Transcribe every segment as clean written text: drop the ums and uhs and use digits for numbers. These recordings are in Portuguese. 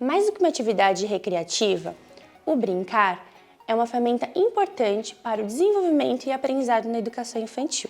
Mais do que uma atividade recreativa, o brincar é uma ferramenta importante para o desenvolvimento e aprendizado na educação infantil.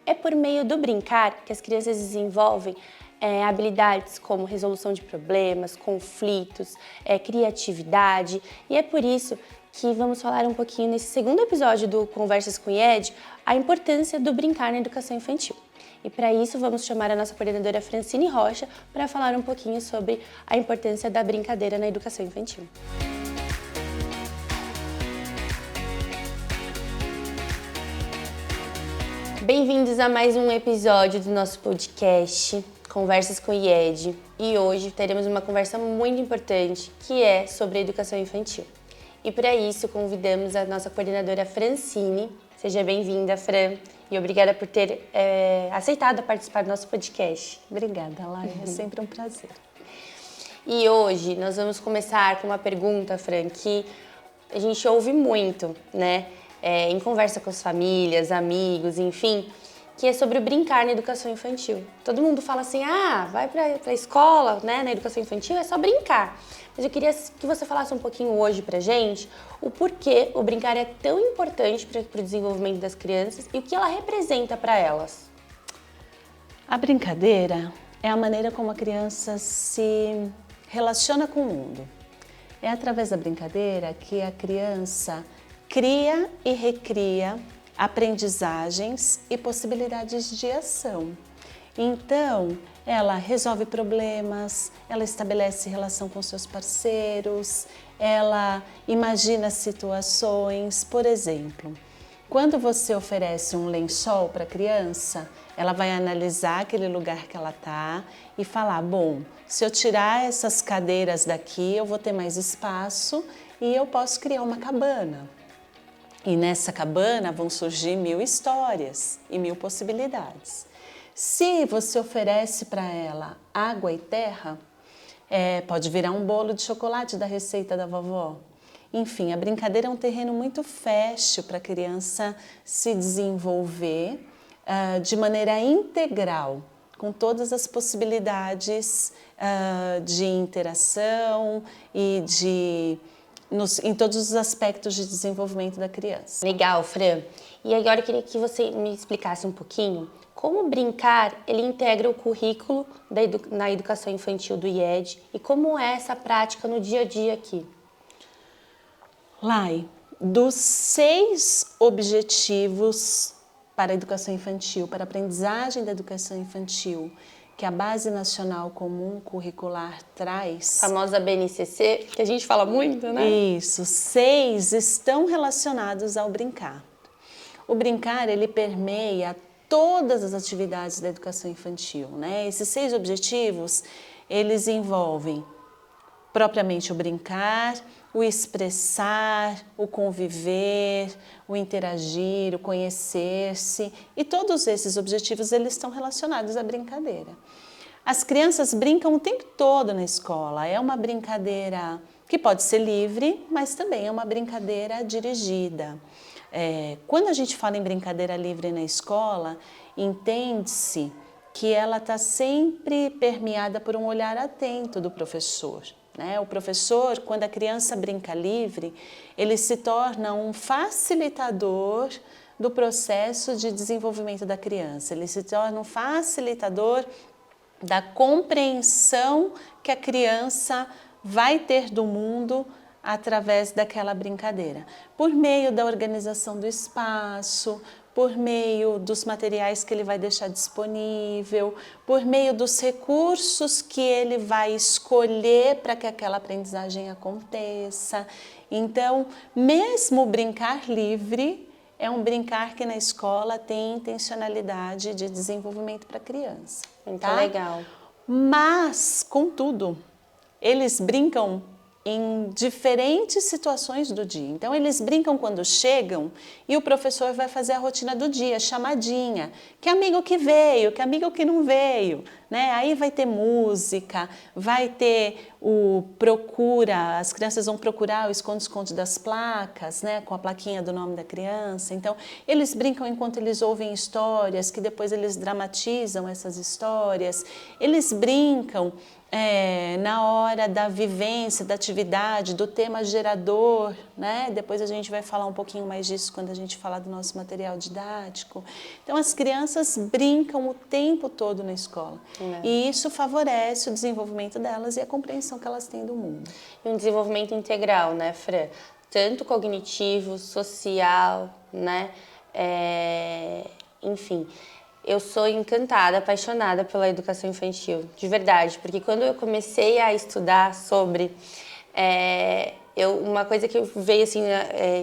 É por meio do brincar que as crianças desenvolvem habilidades como resolução de problemas, conflitos, criatividade, e é por isso que vamos falar um pouquinho nesse segundo episódio do Conversas com IED, a importância do brincar na educação infantil. E para isso vamos chamar a nossa coordenadora Francine Rocha para falar um pouquinho sobre a importância da brincadeira na educação infantil. Bem-vindos a mais um episódio do nosso podcast Conversas com IED. E hoje teremos uma conversa muito importante que é sobre a educação infantil. E para isso convidamos a nossa coordenadora Francine. Seja bem-vinda, Fran, e obrigada por ter aceitado participar do nosso podcast. Obrigada, Laia, é sempre um prazer. E hoje nós vamos começar com uma pergunta, Fran, que a gente ouve muito, né? Em conversa com as famílias, amigos, enfim, que é sobre o brincar na educação infantil. Todo mundo fala assim, vai para a escola, né, na educação infantil, é só brincar. Mas eu queria que você falasse um pouquinho hoje pra gente o porquê o brincar é tão importante para o desenvolvimento das crianças e o que ela representa para elas. A brincadeira é a maneira como a criança se relaciona com o mundo. É através da brincadeira que a criança cria e recria aprendizagens e possibilidades de ação. Então, ela resolve problemas, ela estabelece relação com seus parceiros, ela imagina situações. Por exemplo, quando você oferece um lençol para a criança, ela vai analisar aquele lugar que ela está e falar, bom, se eu tirar essas cadeiras daqui, eu vou ter mais espaço e eu posso criar uma cabana. E nessa cabana vão surgir 1000 histórias e 1000 possibilidades. Se você oferece para ela água e terra, pode virar um bolo de chocolate da receita da vovó. Enfim, a brincadeira é um terreno muito fértil para a criança se desenvolver de maneira integral, com todas as possibilidades de interação e em todos os aspectos de desenvolvimento da criança. Legal, Fran. E agora eu queria que você me explicasse um pouquinho como o brincar ele integra o currículo na educação infantil do IED e como é essa prática no dia a dia aqui. Lai, dos 6 objetivos para a educação infantil, para a aprendizagem da educação infantil, que a Base Nacional Comum Curricular traz. A famosa BNCC, que a gente fala muito, né? Isso, 6 estão relacionados ao brincar. O brincar, ele permeia todas as atividades da educação infantil, né? Esses 6 objetivos, eles envolvem propriamente o brincar, o expressar, o conviver, o interagir, o conhecer-se, e todos esses objetivos eles estão relacionados à brincadeira. As crianças brincam o tempo todo na escola, é uma brincadeira que pode ser livre, mas também é uma brincadeira dirigida. Quando a gente fala em brincadeira livre na escola, entende-se que ela está sempre permeada por um olhar atento do professor. O professor, quando a criança brinca livre, ele se torna um facilitador do processo de desenvolvimento da criança. Ele se torna um facilitador da compreensão que a criança vai ter do mundo através daquela brincadeira. Por meio da organização do espaço, por meio dos materiais que ele vai deixar disponível, por meio dos recursos que ele vai escolher para que aquela aprendizagem aconteça. Então, mesmo o brincar livre é um brincar que na escola tem intencionalidade de desenvolvimento para a criança. Muito legal. Mas, contudo, eles brincam em diferentes situações do dia. Então, eles brincam quando chegam e o professor vai fazer a rotina do dia, chamadinha. Que amigo que veio, que amigo que não veio, né? Aí vai ter música, vai ter as crianças vão procurar o esconde-esconde das placas, né? Com a plaquinha do nome da criança. Então, eles brincam enquanto eles ouvem histórias, que depois eles dramatizam essas histórias. Eles brincam na hora da vivência, da atividade, do tema gerador, né? Depois a gente vai falar um pouquinho mais disso quando a gente falar do nosso material didático. Então, as crianças brincam o tempo todo na escola. E isso favorece o desenvolvimento delas e a compreensão que elas têm do mundo. E um desenvolvimento integral, né, Fran? Tanto cognitivo, social, né? Enfim, eu sou encantada, apaixonada pela educação infantil, de verdade, porque quando eu comecei a estudar sobre, uma coisa que veio assim,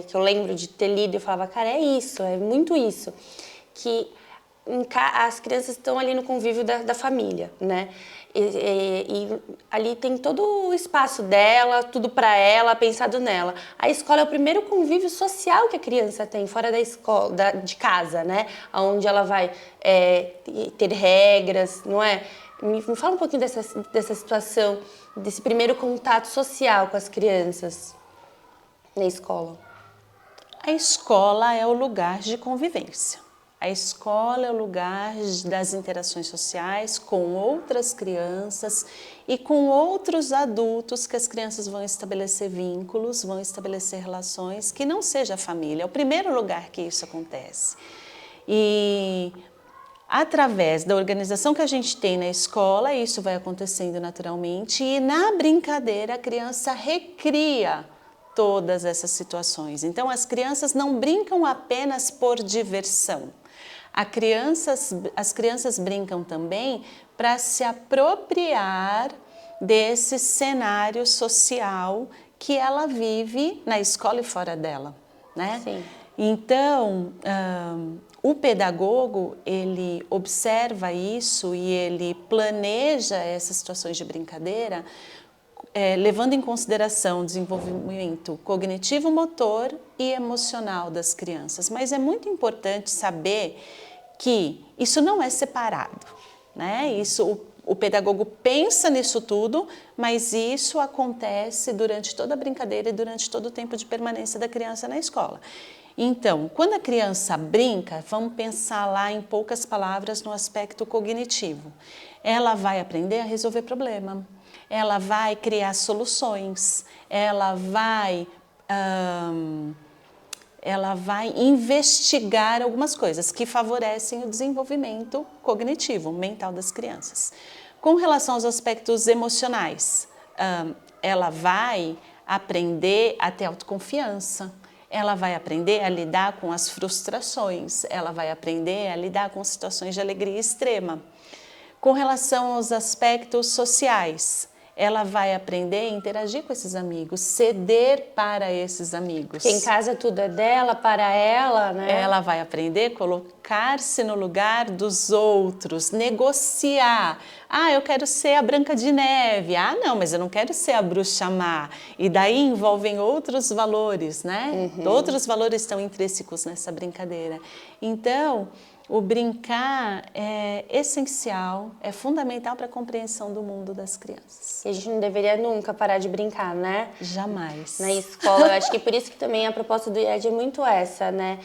que eu lembro de ter lido, eu falava, cara, é isso, é muito isso, que as crianças estão ali no convívio da família, né? E ali tem todo o espaço dela, tudo para ela, pensado nela. A escola é o primeiro convívio social que a criança tem fora da escola, de casa, né? Onde ela vai ter regras, não é? Me fala um pouquinho dessa situação, desse primeiro contato social com as crianças na escola. A escola é o lugar de convivência. A escola é o lugar das interações sociais com outras crianças e com outros adultos que as crianças vão estabelecer vínculos, vão estabelecer relações que não seja a família. É o primeiro lugar que isso acontece. E através da organização que a gente tem na escola, isso vai acontecendo naturalmente e na brincadeira a criança recria todas essas situações. Então as crianças não brincam apenas por diversão. As crianças brincam também para se apropriar desse cenário social que ela vive na escola e fora dela, né? Sim. Então, o pedagogo, ele observa isso e ele planeja essas situações de brincadeira levando em consideração o desenvolvimento cognitivo, motor e emocional das crianças. Mas é muito importante saber que isso não é separado, né? O pedagogo pensa nisso tudo, mas isso acontece durante toda a brincadeira e durante todo o tempo de permanência da criança na escola. Então, quando a criança brinca, vamos pensar lá em poucas palavras no aspecto cognitivo. Ela vai aprender a resolver problema, ela vai criar soluções, ela vai investigar algumas coisas que favorecem o desenvolvimento cognitivo, mental das crianças. Com relação aos aspectos emocionais, ela vai aprender a ter autoconfiança, ela vai aprender a lidar com as frustrações, ela vai aprender a lidar com situações de alegria extrema. Com relação aos aspectos sociais, ela vai aprender a interagir com esses amigos, ceder para esses amigos. Porque em casa tudo é dela, para ela, né? Ela vai aprender a colocar-se no lugar dos outros, negociar. Ah, eu quero ser a Branca de Neve. Ah, não, mas eu não quero ser a Bruxa Má. E daí envolvem outros valores, né? Outros valores estão intrínsecos nessa brincadeira. Então, o brincar é essencial, é fundamental para a compreensão do mundo das crianças. E a gente não deveria nunca parar de brincar, né? Jamais. Na escola, eu acho que por isso que também a proposta do IED é muito essa, né?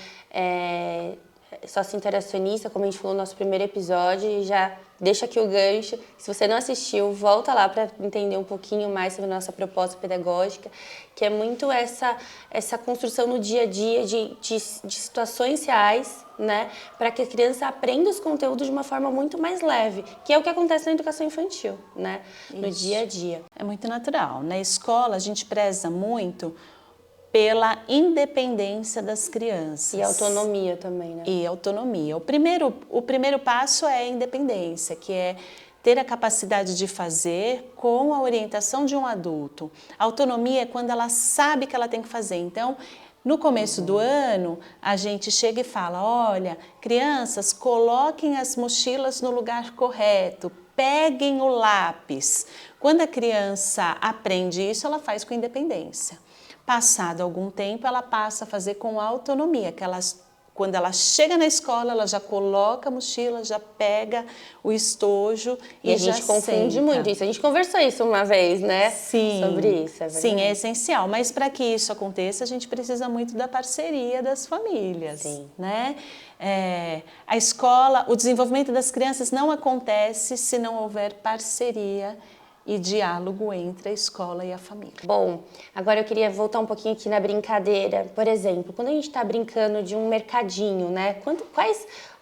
Sócio interacionista, como a gente falou no nosso primeiro episódio, e já deixa aqui o gancho. Se você não assistiu, volta lá para entender um pouquinho mais sobre a nossa proposta pedagógica, que é muito essa construção no dia a dia de situações reais, né, para que a criança aprenda os conteúdos de uma forma muito mais leve, que é o que acontece na educação infantil, né, no dia a dia. É muito natural. Na escola, a gente preza muito pela independência das crianças. E autonomia também, né? E autonomia. O primeiro passo é a independência, que é ter a capacidade de fazer com a orientação de um adulto. A autonomia é quando ela sabe que ela tem que fazer. Então, no começo do ano, a gente chega e fala, olha, crianças, coloquem as mochilas no lugar correto, peguem o lápis. Quando a criança aprende isso, ela faz com independência. Passado algum tempo, ela passa a fazer com autonomia, que ela quando ela chega na escola, ela já coloca a mochila, já pega o estojo e a já gente confunde senta. muito isso. A gente conversou isso uma vez, né? Sim, sobre isso, é verdade. sim, é essencial. Mas para que isso aconteça, a gente precisa muito da parceria das famílias, Sim. né? A escola, o desenvolvimento das crianças não acontece se não houver parceria e diálogo entre a escola e a família. Bom, agora eu queria voltar um pouquinho aqui na brincadeira. Por exemplo, quando a gente está brincando de um mercadinho, né?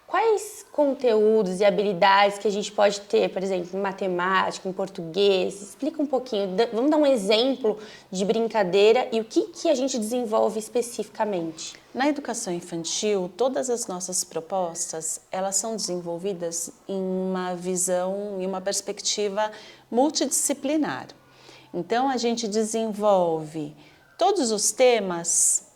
Quais conteúdos e habilidades que a gente pode ter, por exemplo, em matemática, em português? Explica um pouquinho, vamos dar um exemplo de brincadeira e o que a gente desenvolve especificamente. Na educação infantil, todas as nossas propostas, elas são desenvolvidas em uma visão e uma perspectiva multidisciplinar. Então, a gente desenvolve todos os temas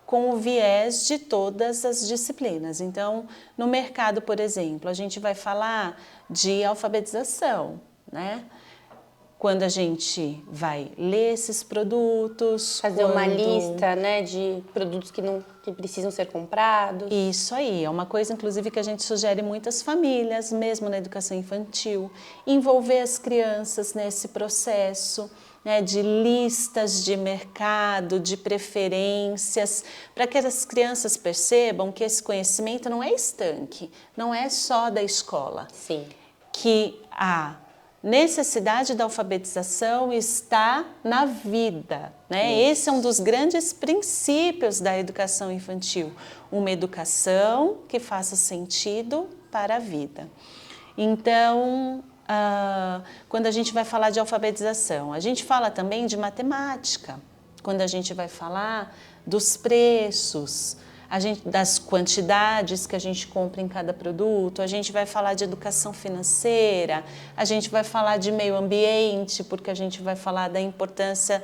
com o viés de todas as disciplinas. Então, no mercado, por exemplo, a gente vai falar de alfabetização, né? Quando a gente vai ler esses produtos... Fazer uma lista, né, de produtos que precisam ser comprados. Isso aí, é uma coisa, inclusive, que a gente sugere muitas famílias, mesmo na educação infantil, envolver as crianças nesse processo, né, de listas de mercado, de preferências, para que as crianças percebam que esse conhecimento não é estanque, não é só da escola. Sim. Que a necessidade da alfabetização está na vida, né? Esse é um dos grandes princípios da educação infantil, uma educação que faça sentido para a vida. Então, quando a gente vai falar de alfabetização, a gente fala também de matemática, quando a gente vai falar dos preços, das quantidades que a gente compra em cada produto, a gente vai falar de educação financeira, a gente vai falar de meio ambiente, porque a gente vai falar da importância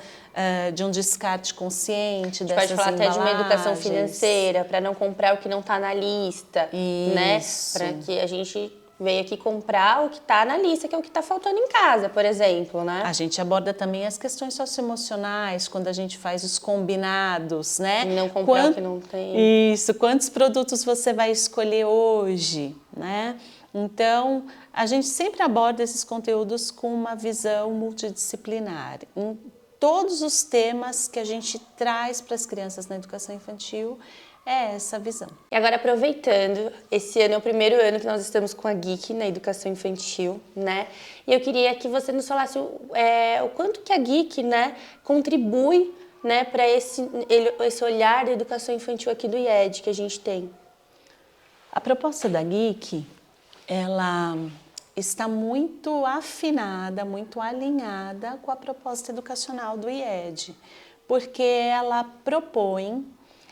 de um descarte consciente dessas embalagens. Pode falar até de uma educação financeira, para não comprar o que não está na lista, né? Para que a gente veio aqui comprar o que está na lista, que é o que está faltando em casa, por exemplo, né? A gente aborda também as questões socioemocionais, quando a gente faz os combinados, né? E não comprar o que não tem. Isso, quantos produtos você vai escolher hoje, né? Então, a gente sempre aborda esses conteúdos com uma visão multidisciplinar. Em todos os temas que a gente traz para as crianças na educação infantil, é essa visão. E agora, aproveitando, esse ano é o primeiro ano que nós estamos com a Geek na educação infantil, né? E eu queria que você nos falasse o quanto que a Geek, né, contribui, né, para esse olhar da educação infantil aqui do IED que a gente tem. A proposta da Geek, ela está muito afinada, muito alinhada com a proposta educacional do IED, porque ela propõe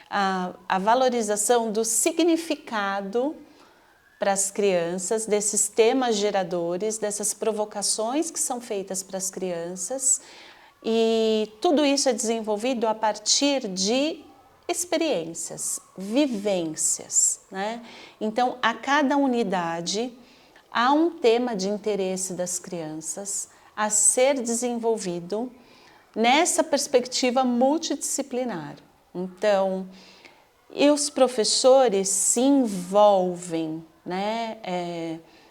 a valorização do significado para as crianças, desses temas geradores, dessas provocações que são feitas para as crianças, e tudo isso é desenvolvido a partir de experiências, vivências, né? Então, a cada unidade há um tema de interesse das crianças a ser desenvolvido nessa perspectiva multidisciplinar. Então, e os professores se envolvem, né,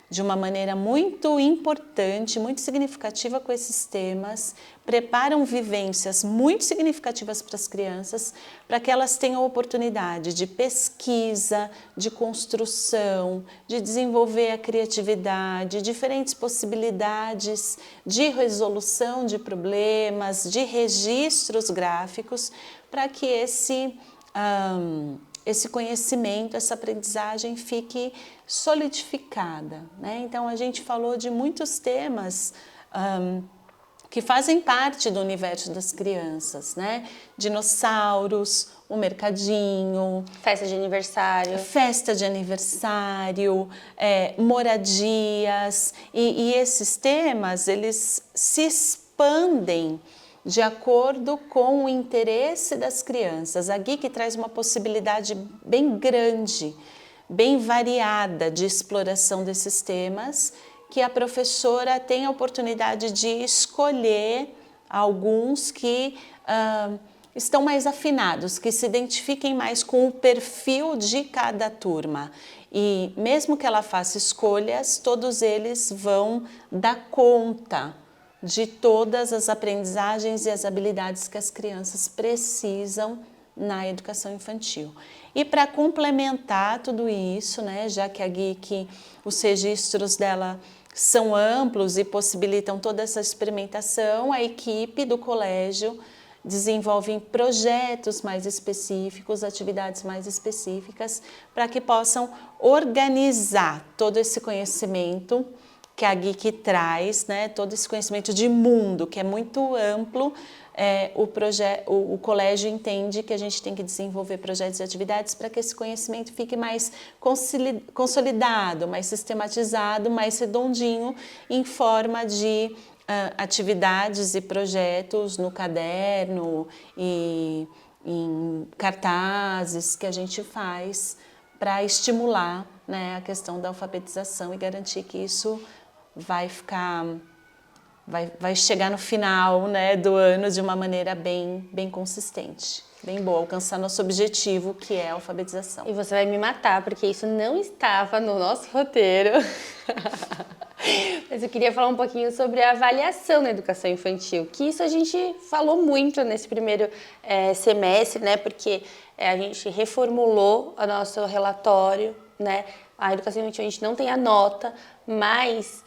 de uma maneira muito importante, muito significativa com esses temas, preparam vivências muito significativas para as crianças, para que elas tenham oportunidade de pesquisa, de construção, de desenvolver a criatividade, diferentes possibilidades de resolução de problemas, de registros gráficos, para que esse conhecimento, essa aprendizagem fique solidificada, né? Então, a gente falou de muitos temas que fazem parte do universo das crianças, né? Dinossauros, o mercadinho, Festa de aniversário, moradias, e esses temas, eles se expandem de acordo com o interesse das crianças. A Geek traz uma possibilidade bem grande, bem variada de exploração desses temas, que a professora tem a oportunidade de escolher alguns que estão mais afinados, que se identifiquem mais com o perfil de cada turma. E mesmo que ela faça escolhas, todos eles vão dar conta de todas as aprendizagens e as habilidades que as crianças precisam na educação infantil. E para complementar tudo isso, né, já que a GIC, os registros dela são amplos e possibilitam toda essa experimentação, a equipe do colégio desenvolve projetos mais específicos, atividades mais específicas, para que possam organizar todo esse conhecimento que a GIC traz, né, todo esse conhecimento de mundo, que é muito amplo. O colégio entende que a gente tem que desenvolver projetos e atividades para que esse conhecimento fique mais consolidado, mais sistematizado, mais redondinho, em forma de atividades e projetos no caderno e em cartazes que a gente faz para estimular, né, a questão da alfabetização e garantir que isso vai chegar no final, né, do ano de uma maneira bem consistente, bem boa, alcançar nosso objetivo, que é a alfabetização. E você vai me matar, porque isso não estava no nosso roteiro. Mas eu queria falar um pouquinho sobre a avaliação na educação infantil, que isso a gente falou muito nesse primeiro semestre, né, porque a gente reformulou o nosso relatório, né, a educação infantil a gente não tem a nota, mas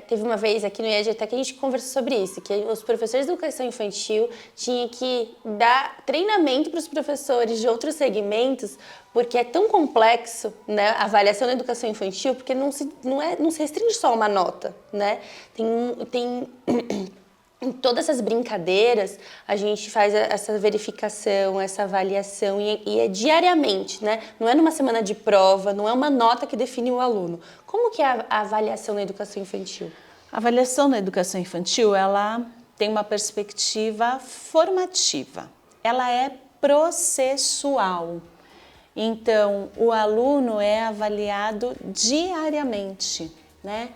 teve uma vez aqui no IED até que a gente conversou sobre isso, que os professores de educação infantil tinham que dar treinamento para os professores de outros segmentos, porque é tão complexo, né, a avaliação da educação infantil, porque não se restringe só a uma nota, né? Em todas essas brincadeiras, a gente faz essa verificação, essa avaliação, e é diariamente, né? Não é numa semana de prova, não é uma nota que define o aluno. Como que é a avaliação na educação infantil? A avaliação na educação infantil, ela tem uma perspectiva formativa. Ela é processual. Então, o aluno é avaliado diariamente, né?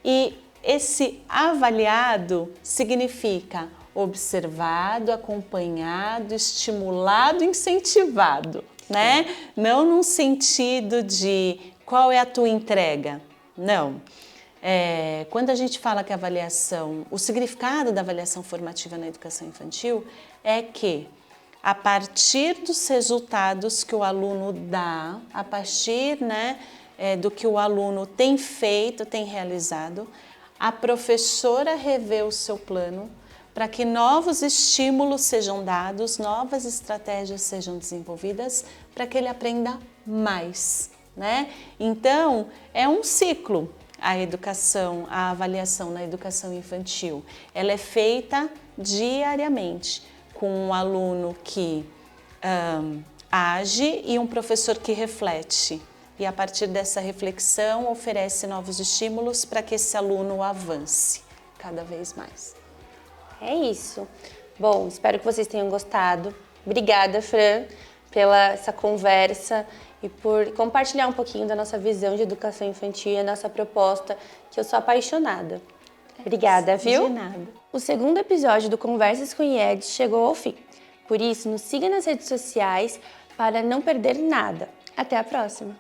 E esse avaliado significa observado, acompanhado, estimulado, incentivado, né? Não num sentido de qual é a tua entrega, não. Quando a gente fala que a avaliação, o significado da avaliação formativa na educação infantil é que a partir dos resultados que o aluno dá, a partir, né, do que o aluno tem feito, tem realizado, a professora revê o seu plano para que novos estímulos sejam dados, novas estratégias sejam desenvolvidas para que ele aprenda mais, né? Então, é um ciclo a educação, a avaliação na educação infantil. Ela é feita diariamente com um aluno que age e um professor que reflete. E a partir dessa reflexão oferece novos estímulos para que esse aluno avance cada vez mais. É isso. Bom, espero que vocês tenham gostado. Obrigada, Fran, pela essa conversa e por compartilhar um pouquinho da nossa visão de educação infantil e a nossa proposta, que eu sou apaixonada. Obrigada, viu? De nada. O segundo episódio do Conversas com IED chegou ao fim. Por isso, nos siga nas redes sociais para não perder nada. Até a próxima!